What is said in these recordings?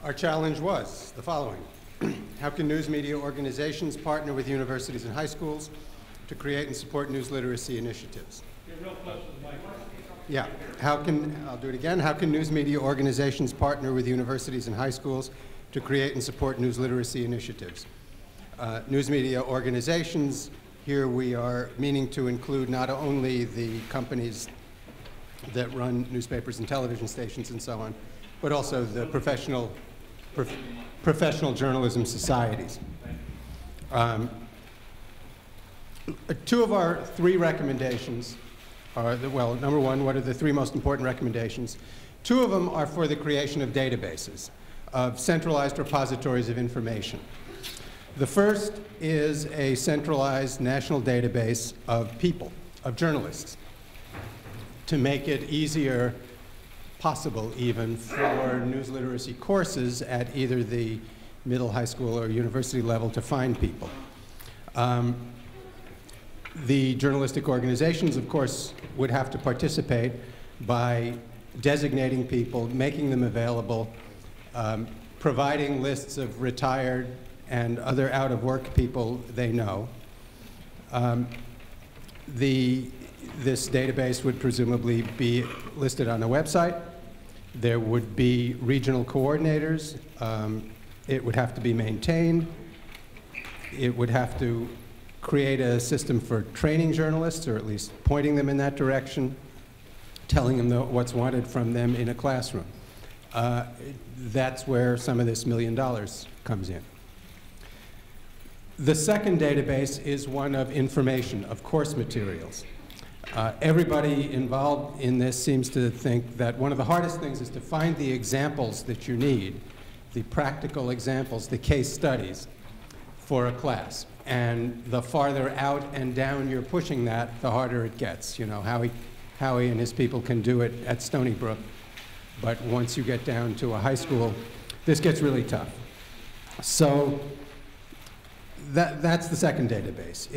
Our challenge was the following. How can news media organizations partner with universities and high schools to create and support news literacy initiatives? Get real close to the mic. Yeah. I'll do it again. How can news media organizations partner with universities and high schools to create and support news literacy initiatives? News media organizations, here we are meaning to include not only the companies that run newspapers and television stations and so on, but also the professional journalism societies. Two of our three recommendations are, well, number one, what are the three most important recommendations? Two of them are for the creation of databases, of centralized repositories of information. The first is a centralized national database of people, of journalists, to make it easier, possible even, for news literacy courses at either the middle, high school, or university level to find people. The journalistic organizations, of course, would have to participate by designating people, making them available, providing lists of retired and other out-of-work people they know. This database would presumably be listed on a website. There would be regional coordinators. It would have to be maintained. It would have to create a system for training journalists, or at least pointing them in that direction, telling them what's wanted from them in a classroom. That's where some of this $1 million comes in. The second database is one of information, of course materials. Everybody involved in this seems to think that one of the hardest things is to find the examples that you need, the practical examples, the case studies for a class. And the farther out and down you're pushing that, the harder it gets. You know, Howie and his people can do it at Stony Brook, but once you get down to a high school, this gets really tough. So that's the second database.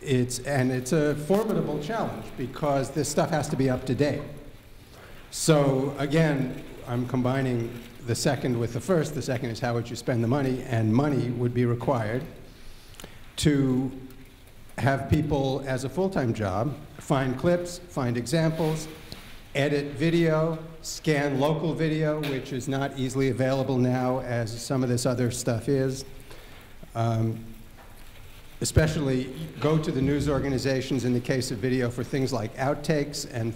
It's a formidable challenge because this stuff has to be up to date. So again, I'm combining the second with the first. The second is how would you spend the money, and money would be required to have people as a full-time job find clips, find examples, edit video, scan local video, which is not easily available now as some of this other stuff is. Especially go to the news organizations in the case of video for things like outtakes and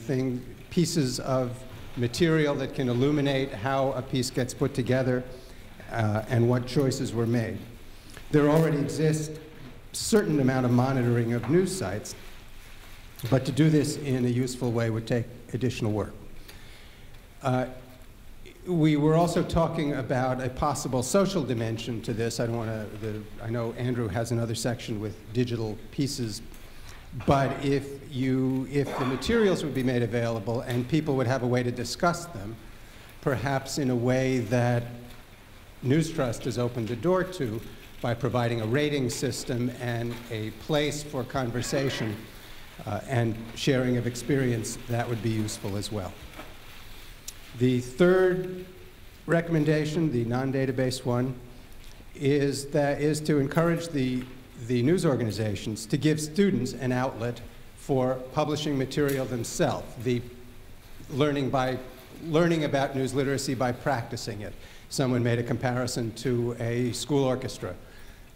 pieces of material that can illuminate how a piece gets put together and what choices were made. There already exists a certain amount of monitoring of news sites, but to do this in a useful way would take additional work. We were also talking about a possible social dimension to this. I know Andrew has another section with digital pieces, but if the materials would be made available and people would have a way to discuss them, perhaps in a way that News Trust has opened the door to by providing a rating system and a place for conversation and sharing of experience, that would be useful as well. The third recommendation, the non-database one, is to encourage the news organizations to give students an outlet for publishing material themselves, learning about news literacy by practicing it. Someone made a comparison to a school orchestra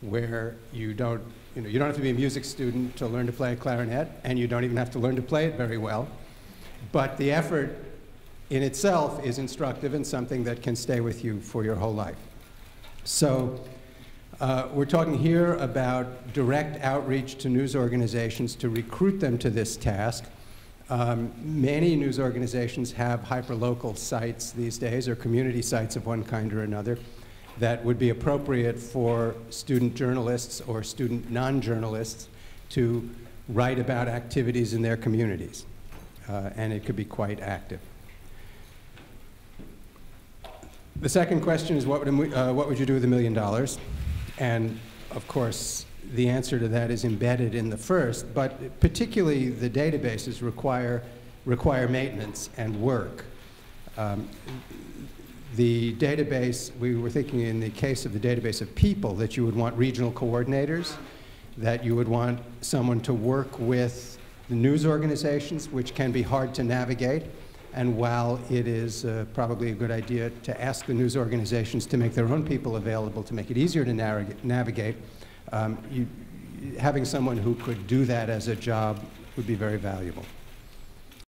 where you don't have to be a music student to learn to play a clarinet, and you don't even have to learn to play it very well, but the effort in itself is instructive and something that can stay with you for your whole life. So we're talking here about direct outreach to news organizations to recruit them to this task. Many news organizations have hyperlocal sites these days, or community sites of one kind or another, that would be appropriate for student journalists or student non-journalists to write about activities in their communities. And it could be quite active. The second question is, what would you do with $1 million? And of course, the answer to that is embedded in the first, but particularly the databases require maintenance and work. The database, we were thinking in the case of the database of people that you would want regional coordinators, that you would want someone to work with the news organizations, which can be hard to navigate. And while it is probably a good idea to ask the news organizations to make their own people available to make it easier to navigate, having someone who could do that as a job would be very valuable.